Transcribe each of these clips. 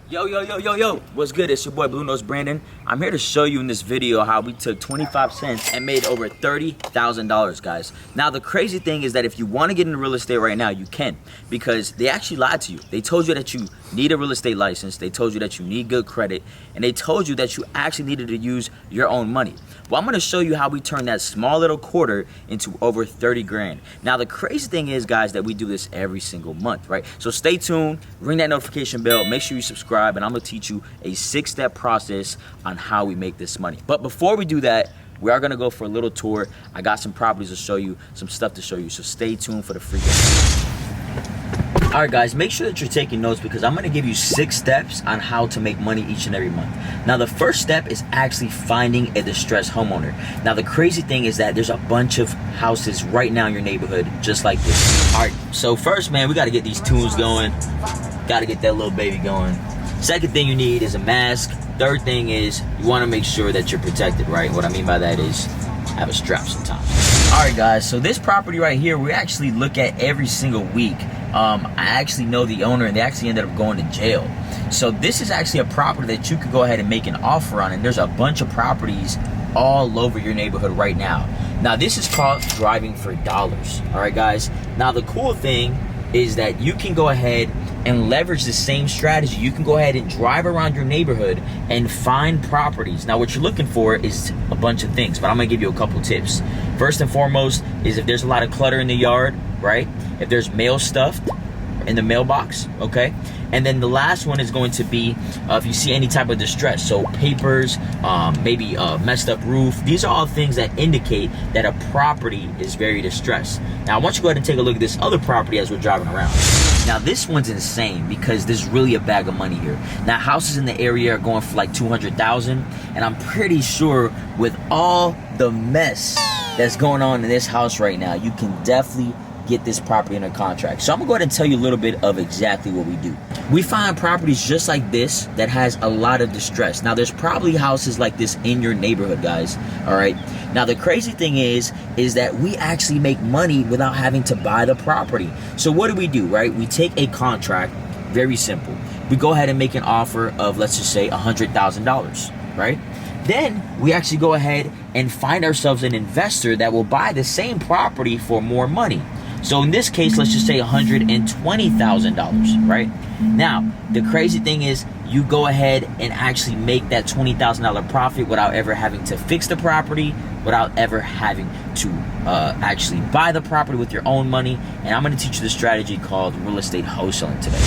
Yo, what's good? It's your boy Blue Nose Brandon. I'm here to show you in this video how we took 25 cents and made over $30,000, guys. Now, the crazy thing is that if you want to get into real estate right now, you can, because they actually lied to you. They told you that you need a real estate license, they told you that you need good credit, and they told you that you actually needed to use your own money. Well, I'm going to show you how we turn that small little quarter into over 30 grand. Now, the crazy thing is, guys, that we do this every single month, right? So stay tuned, ring that notification bell, make sure you subscribe, and I'm gonna teach you a 6-step process on how we make this money. But before we do that, we are gonna go for a little tour. I got some properties to show you, some stuff to show you, so stay tuned for the free game. All right, guys, make sure that you're taking notes because I'm gonna give you 6 steps on how to make money each and every month. Now, the first step is actually finding a distressed homeowner. Now, the crazy thing is that there's a bunch of houses right now in your neighborhood just like this. All right, so first, man, we gotta get these tunes going. Gotta get that little baby going. Second thing you need is a mask. Third thing is you want to make sure that you're protected, right? What I mean by that is have a strap sometimes. All right, guys, so this property right here, we actually look at every single week. I actually know the owner, and they actually ended up going to jail. So this is actually a property that you could go ahead and make an offer on, and there's a bunch of properties all over your neighborhood right now. Now, this is called driving for dollars. All right, guys. Now, the cool thing is that you can go ahead and leverage the same strategy. You can go ahead and drive around your neighborhood and find properties. Now, what you're looking for is a bunch of things, but I'm gonna give you a couple tips. First and foremost is if there's a lot of clutter in the yard, right? If there's mail stuff in the mailbox, okay? And then the last one is going to be if you see any type of distress, so papers, maybe a messed up roof. These are all things that indicate that a property is very distressed. Now, I want you to go ahead and take a look at this other property as we're driving around. Now, this one's insane because there's really a bag of money here. Now, houses in the area are going for like $200,000, and I'm pretty sure with all the mess that's going on in this house right now, you can definitely get this property under contract. So I'm gonna go ahead and tell you a little bit of exactly what we do. We find properties just like this that has a lot of distress. Now, there's probably houses like this in your neighborhood, guys. All right. Now, the crazy thing is that we actually make money without having to buy the property. So what do, right? We take a contract, very simple. We go ahead and make an offer of, let's just say, $100,000, right? Then we actually go ahead and find ourselves an investor that will buy the same property for more money. So in this case, let's just say $120,000, right? Now, the crazy thing is you go ahead and actually make that $20,000 profit without ever having to fix the property, without ever having to actually buy the property with your own money. And I'm going to teach you the strategy called real estate wholesaling today.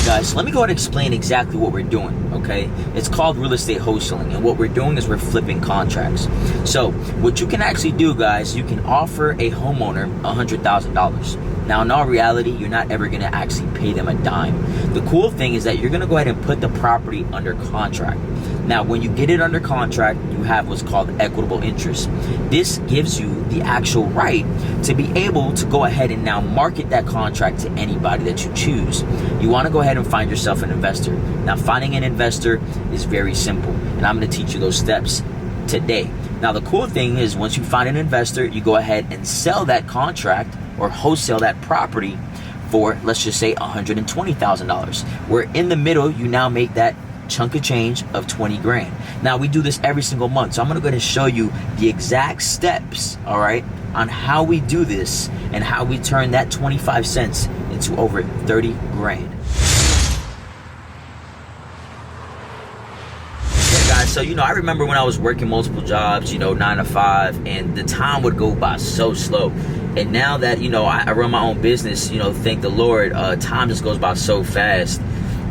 Guys, so let me go ahead and explain exactly what we're doing, okay? It's called real estate wholesaling, and what we're doing is we're flipping contracts. So what you can actually do, guys, you can offer a homeowner $100,000. Now, in all reality, you're not ever going to actually pay them a dime. The cool thing is that you're going to go ahead and put the property under contract. Now, when you get it under contract, you have what's called equitable interest. This gives you the actual right to be able to go ahead and now market that contract to anybody that you choose. You want to go ahead and find yourself an investor. Now, finding an investor is very simple, and I'm going to teach you those steps today. Now, the cool thing is once you find an investor, you go ahead and sell that contract or wholesale that property for, let's just say, $120,000. Where in the middle, you now make that chunk of change of 20 grand. Now, we do this every single month, so I'm gonna go ahead and show you the exact steps, all right, on how we do this and how we turn that 25 cents into over 30 grand. So, I remember when I was working multiple jobs, 9 to 5, and the time would go by so slow. And now that, I run my own business, thank the Lord, time just goes by so fast.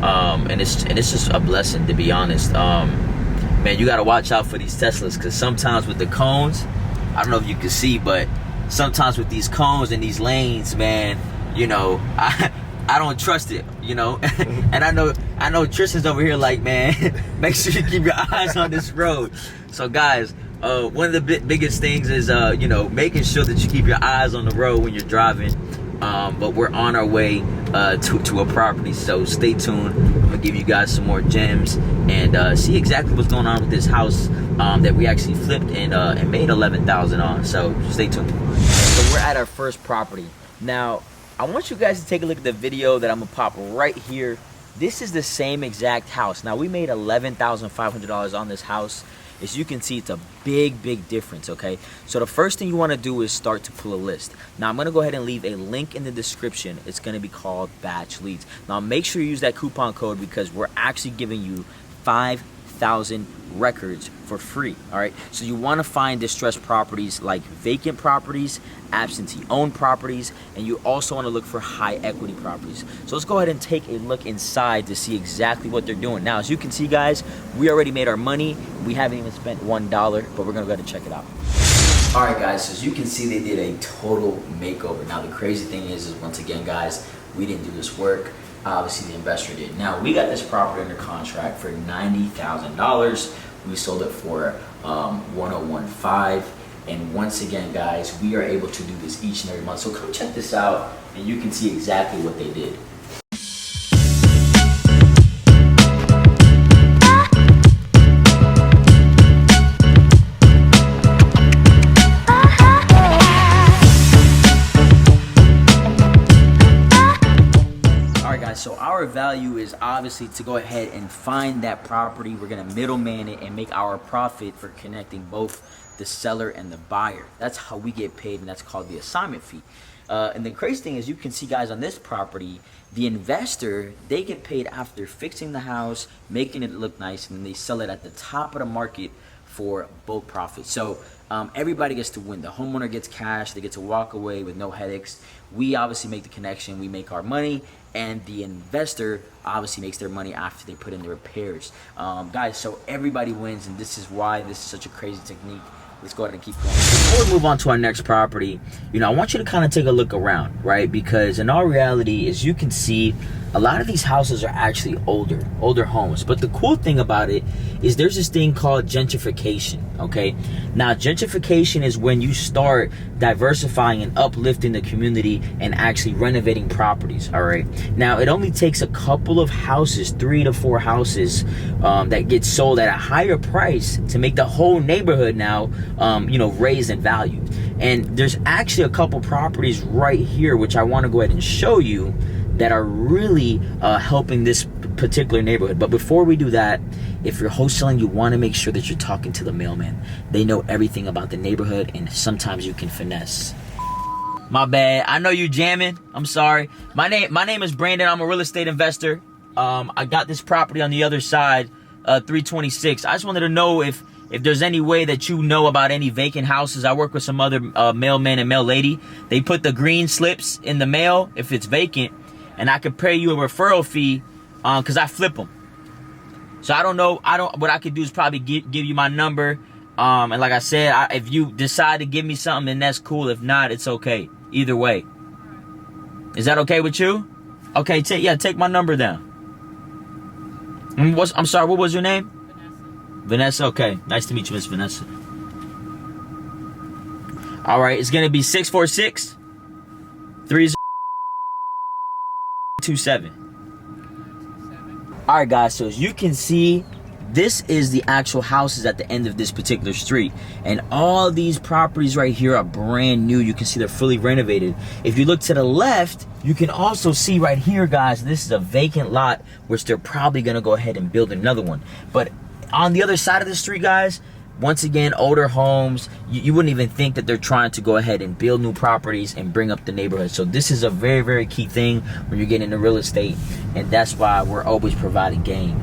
And it's just a blessing, to be honest. Man, you got to watch out for these Teslas, because sometimes with the cones, I don't know if you can see, but sometimes with these cones and these lanes, man, I don't trust it, and I know Tristan's over here like, man, make sure you keep your eyes on this road. So, guys, one of the biggest things is, making sure that you keep your eyes on the road when you're driving. But we're on our way to a property, so stay tuned. I'm gonna give you guys some more gems and see exactly what's going on with this house that we actually flipped and made $11,000 on. So stay tuned. So we're at our first property now. I want you guys to take a look at the video that I'm gonna pop right here. This is the same exact house. Now, we made $11,500 on this house. As you can see, it's a big difference, okay? So the first thing you wanna do is start to pull a list. Now, I'm gonna go ahead and leave a link in the description. It's gonna be called Batch Leads. Now, make sure you use that coupon code because we're actually giving you 5,000 records for free. All right, so you want to find distressed properties like vacant properties, absentee owned properties, and you also want to look for high equity properties. So let's go ahead and take a look inside to see exactly what they're doing. Now, as you can see, guys, we already made our money. We haven't even spent $1, but we're gonna go ahead and check it out. All right, guys, so as you can see, they did a total makeover. Now, the crazy thing is once again, guys, we didn't do this work. Obviously, the investor did. Now, we got this property under contract for $90,000. We sold it for 101.5. And once again, guys, we are able to do this each and every month. So come check this out, and you can see exactly what they did. So our value is obviously to go ahead and find that property. We're gonna middleman it and make our profit for connecting both the seller and the buyer. That's how we get paid, and that's called the assignment fee. And the crazy thing is, you can see, guys, on this property, the investor, they get paid after fixing the house, making it look nice, and they sell it at the top of the market for bulk profit. So everybody gets to win. The homeowner gets cash, they get to walk away with no headaches. We obviously make the connection, we make our money, and the investor obviously makes their money after they put in the repairs. Guys, so everybody wins, and this is why this is such a crazy technique. Let's go ahead and keep going. Before we move on to our next property, you know, I want you to kind of take a look around, right? Because in all reality, as you can see, a lot of these houses are actually older homes. But the cool thing about it is there's this thing called gentrification, okay? Now, gentrification is when you start diversifying and uplifting the community and actually renovating properties, all right? Now, it only takes a couple of houses, 3 to 4 houses that get sold at a higher price to make the whole neighborhood now, you know, raise in value. And there's actually a couple properties right here, which I want to go ahead and show you, that are really helping this particular neighborhood. But before we do that, if you're wholesaling, you want to make sure that you're talking to the mailman. They know everything about the neighborhood, and sometimes you can finesse. My bad. I know you jamming. I'm sorry. My name is Brandon. I'm a real estate investor. I got this property on the other side, 326. I just wanted to know if there's any way that you know about any vacant houses. I work with some other mailman and mail lady. They put the green slips in the mail if it's vacant, and I could pay you a referral fee because I flip them. So I don't know. What I could do is probably give you my number. And like I said, if you decide to give me something, then that's cool. If not, it's okay. Either way. Is that okay with you? Okay, take my number down. I'm sorry, what was your name? Vanessa, okay. Nice to meet you, Miss Vanessa. All right, it's going to be 646 3027. All right, guys, so as you can see, this is the actual houses at the end of this particular street. And all these properties right here are brand new. You can see they're fully renovated. If you look to the left, you can also see right here, guys, this is a vacant lot, which they're probably going to go ahead and build another one. But on the other side of the street, guys, once again, older homes, you wouldn't even think that they're trying to go ahead and build new properties and bring up the neighborhood. So this is a very, very key thing when you're getting into real estate, and that's why we're always providing game.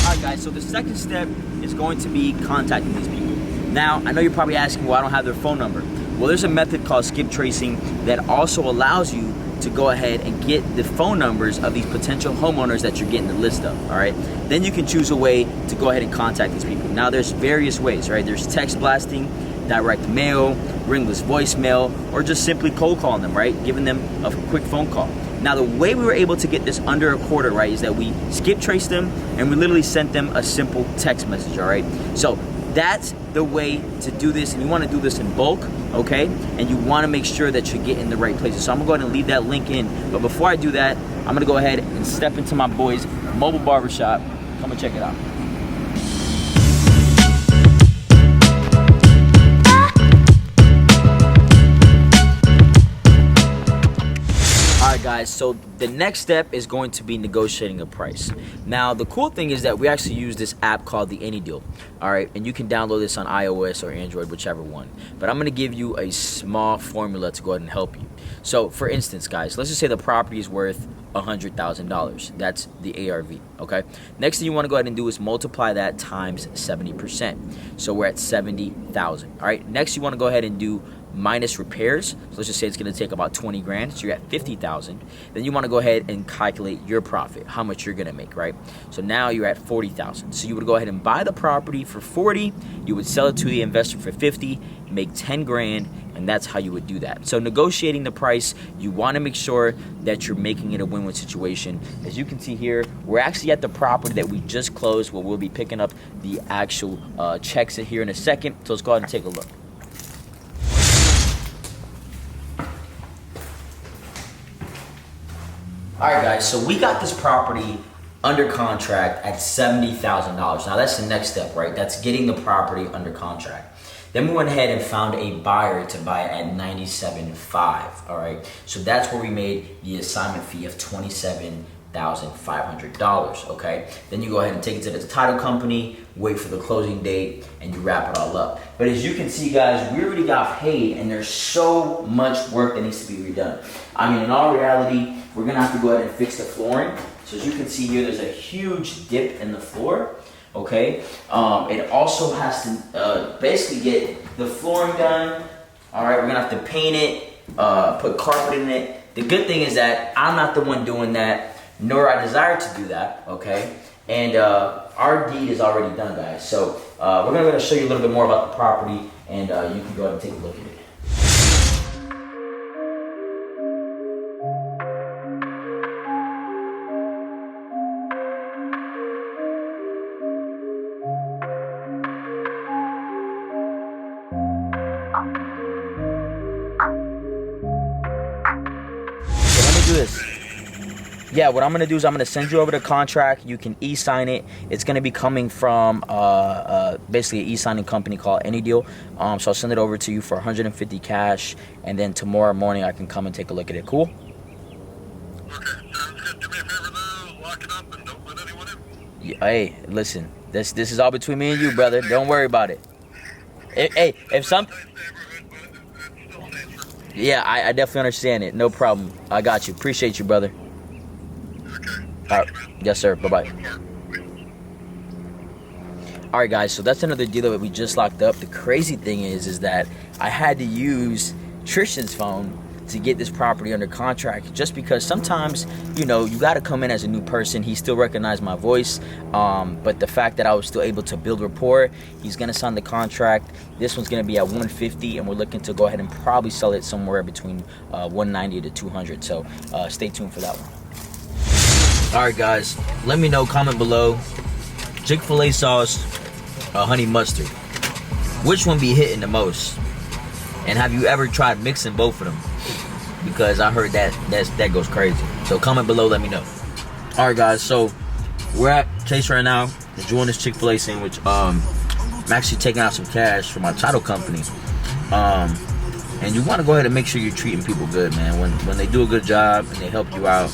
All right, guys, so the second step is going to be contacting these people. Now, I know you're probably asking, well, I don't have their phone number. Well, there's a method called skip tracing that also allows you to go ahead and get the phone numbers of these potential homeowners that you're getting the list of, all right? Then you can choose a way to go ahead and contact these people. Now, there's various ways, right? There's text blasting, direct mail, ringless voicemail, or just simply cold calling them, right? Giving them a quick phone call. Now, the way we were able to get this under a quarter, right, is that we skip traced them and we literally sent them a simple text message, all right? So that's the way to do this, and you want to do this in bulk, okay? And you want to make sure that you get in the right places. So I'm gonna go ahead and leave that link in. But before I do that, I'm gonna go ahead and step into my boy's mobile barbershop. Come and check it out. Alright guys, so the next step is going to be negotiating a price. Now the cool thing is that we actually use this app called the Any Deal. Alright, and you can download this on iOS or Android, whichever one. But I'm going to give you a small formula to go ahead and help you. So for instance guys, let's just say the property is worth $100,000. That's the ARV, okay? Next thing you want to go ahead and do is multiply that times 70%. So we're at 70,000. Alright, next you want to go ahead and do minus repairs. So let's just say it's going to take about 20 grand. So you're at 50,000. Then you want to go ahead and calculate your profit, how much you're going to make, right? So now you're at 40,000. So you would go ahead and buy the property for 40. You would sell it to the investor for 50, make 10 grand, and that's how you would do that. So negotiating the price, you want to make sure that you're making it a win-win situation. As you can see here, we're actually at the property that we just closed, where we'll be picking up the actual checks here in a second. So let's go ahead and take a look. Alright guys, so we got this property under contract at $70,000. Now that's the next step, right? That's getting the property under contract. Then we went ahead and found a buyer to buy it at $97,500. Alright, so that's where we made the assignment fee of $27,500. Okay, then you go ahead and take it to the title company, wait for the closing date, and you wrap it all up. But as you can see guys, we already got paid, and there's so much work that needs to be redone. I mean, in all reality, we're gonna have to go ahead and fix the flooring. So as you can see here, there's a huge dip in the floor. Okay, it also has to basically get the flooring done. All right, we're gonna have to paint it, put carpet in it. The good thing is that I'm not the one doing that, nor I desire to do that. Okay, and our deed is already done, guys. So we're gonna show you a little bit more about the property, and you can go ahead and take a look at it. This. Yeah, what I'm gonna do is I'm gonna send you over the contract. You can e-sign it. It's gonna be coming from basically an e-signing company called Any Deal. So I'll send it over to you for 150 cash, and then tomorrow morning I can come and take a look at it. Cool? Okay, sounds good. Do me a favor though, lock it up and don't let anyone in. Yeah, hey, listen, this is all between me and you, brother. Don't worry about it. Hey, if some. Yeah, I definitely understand it. No problem. I got you. Appreciate you, brother. Okay. All right. Yes, sir. Bye-bye. All right, guys. So that's another deal that we just locked up. The crazy thing is that I had to use Tristan's phone to get this property under contract, just because sometimes, you know, you got to come in as a new person. He still recognized my voice, but the fact that I was still able to build rapport, he's gonna sign the contract. This one's gonna be at 150, and we're looking to go ahead and probably sell it somewhere between 190 to 200. So stay tuned for that one. All right, guys, let me know, comment below, Chick-fil-A sauce or honey mustard, which one be hitting the most? And have you ever tried mixing both of them? Because I heard that goes crazy. So comment below, let me know. All right, guys. So we're at Chase right now, enjoying this Chick-fil-A sandwich. I'm actually taking out some cash for my title company. And you want to go ahead and make sure you're treating people good, man. When they do a good job and they help you out,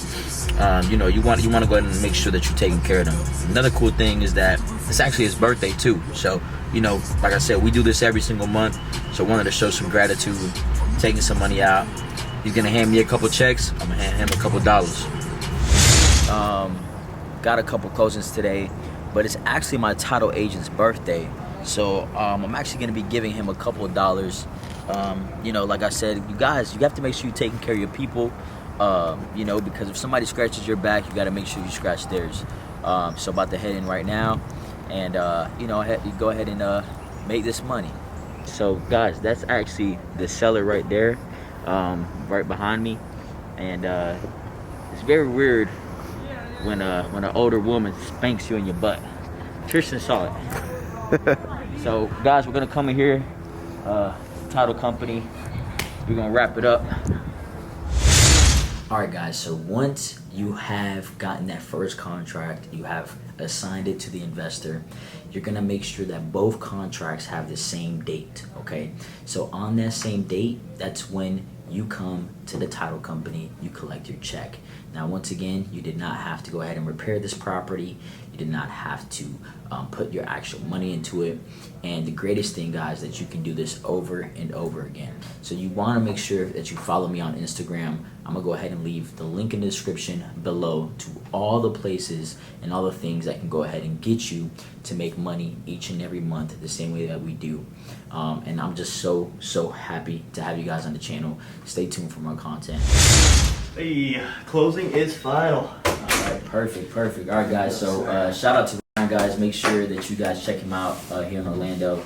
you know, you want to go ahead and make sure that you're taking care of them. Another cool thing is that it's actually his birthday too. So, you know, like I said, we do this every single month. So I wanted to show some gratitude, taking some money out. He's gonna hand me a couple checks. I'm gonna hand him a couple dollars. Got a couple closings today, but it's actually my title agent's birthday. So I'm actually gonna be giving him a couple of dollars. You know, like I said, you guys, you have to make sure you're taking care of your people. You know, because if somebody scratches your back, you gotta make sure you scratch theirs. So about to head in right now, and you know, you go ahead and make this money. So guys, that's actually the seller right there, right behind me, and it's very weird when an older woman spanks you in your butt. Tristan saw it. So guys, we're gonna come in here, title company. We're gonna wrap it up. All right, guys. So once you have gotten that first contract, you have assigned it to the investor, you're gonna make sure that both contracts have the same date, okay? So on that same date, that's when you come to the title company, you collect your check. Now, once again, you did not have to go ahead and repair this property. You did not have to put your actual money into it. And the greatest thing, guys, that you can do this over and over again. So you want to make sure that you follow me on Instagram. I'm going to go ahead and leave the link in the description below to all the places and all the things that can go ahead and get you to make money each and every month the same way that we do. And I'm just so happy to have you guys on the channel. Stay tuned for more content. Hey, closing is final. Alright, perfect. Alright, guys, so shout out to Ryan, guys. Make sure that you guys check him out here in Orlando.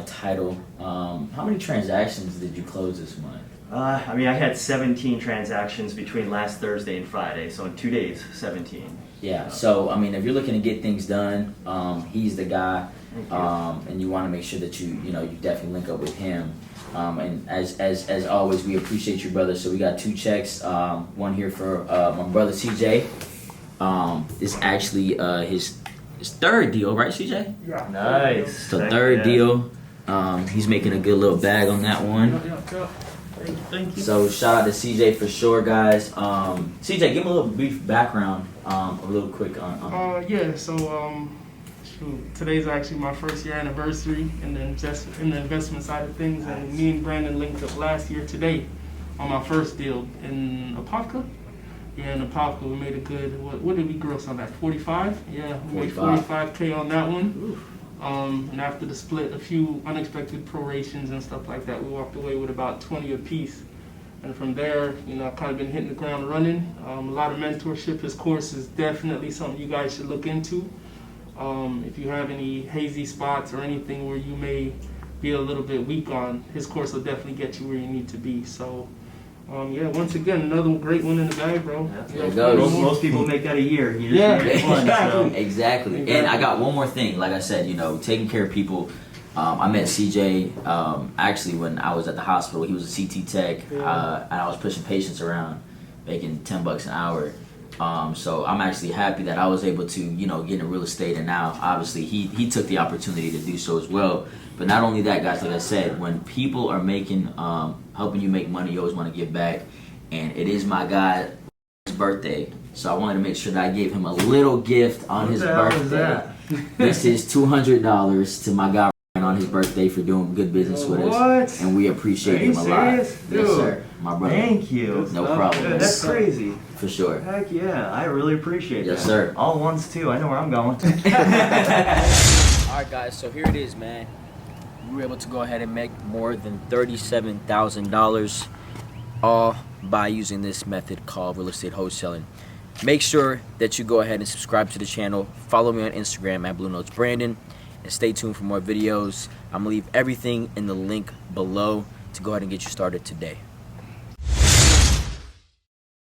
Title. How many transactions did you close this month? I mean, I had 17 transactions between last Thursday and Friday, so in 2 days, 17. Yeah, so I mean, if you're looking to get things done, he's the guy, and you want to make sure that you definitely link up with him. And as always, we appreciate you, brother. So we got 2 checks. One here for my brother CJ. This actually his 3rd deal, right, CJ? Yeah. Nice. It's the 3rd deal. He's making a good little bag on that one. Yeah. Thank you. So shout out to CJ for sure, guys. CJ, give him a little brief background, a little quick on. Shoot, today's actually my 1st year anniversary in the investment side of things, and me and Brandon linked up last year today on my 1st deal in Apopka. Yeah, in Apopka, we made a good. What did we gross on that? 45. Yeah, we made 45K on that one. And after the split, a few unexpected prorations and stuff like that, we walked away with about 20 apiece. And from there, I've kind of been hitting the ground running. A lot of mentorship. His course is definitely something you guys should look into. If you have any hazy spots or anything where you may be a little bit weak on, his course will definitely get you where you need to be. So, once again, another great one in the bag, bro. There it goes. Most people make that a year. You just make one, exactly. So. Exactly. And I got one more thing. Like I said, taking care of people. I met CJ actually when I was at the hospital. He was a CT tech, and I was pushing patients around, making $10 an hour. So I'm actually happy that I was able to, get into real estate, and now obviously he took the opportunity to do so as well. But not only that, guys, like I said, when people are making, helping you make money, you always want to give back. And it is my guy's birthday, so I wanted to make sure that I gave him a little gift on his birthday. This is $200 to my guy on his birthday for doing good business with us, and we appreciate him a lot. Dude, yes, sir, my brother. Thank you. No problem. Dude, that's crazy. For sure. Heck yeah, I really appreciate that. Yes, sir. All ones too. I know where I'm going. All right, guys. So here it is, man. We were able to go ahead and make more than $37,000, all by using this method called real estate wholesaling. Make sure that you go ahead and subscribe to the channel. Follow me on Instagram at Blue Notes Brandon. And stay tuned for more videos. I'm going to leave everything in the link below to go ahead and get you started today.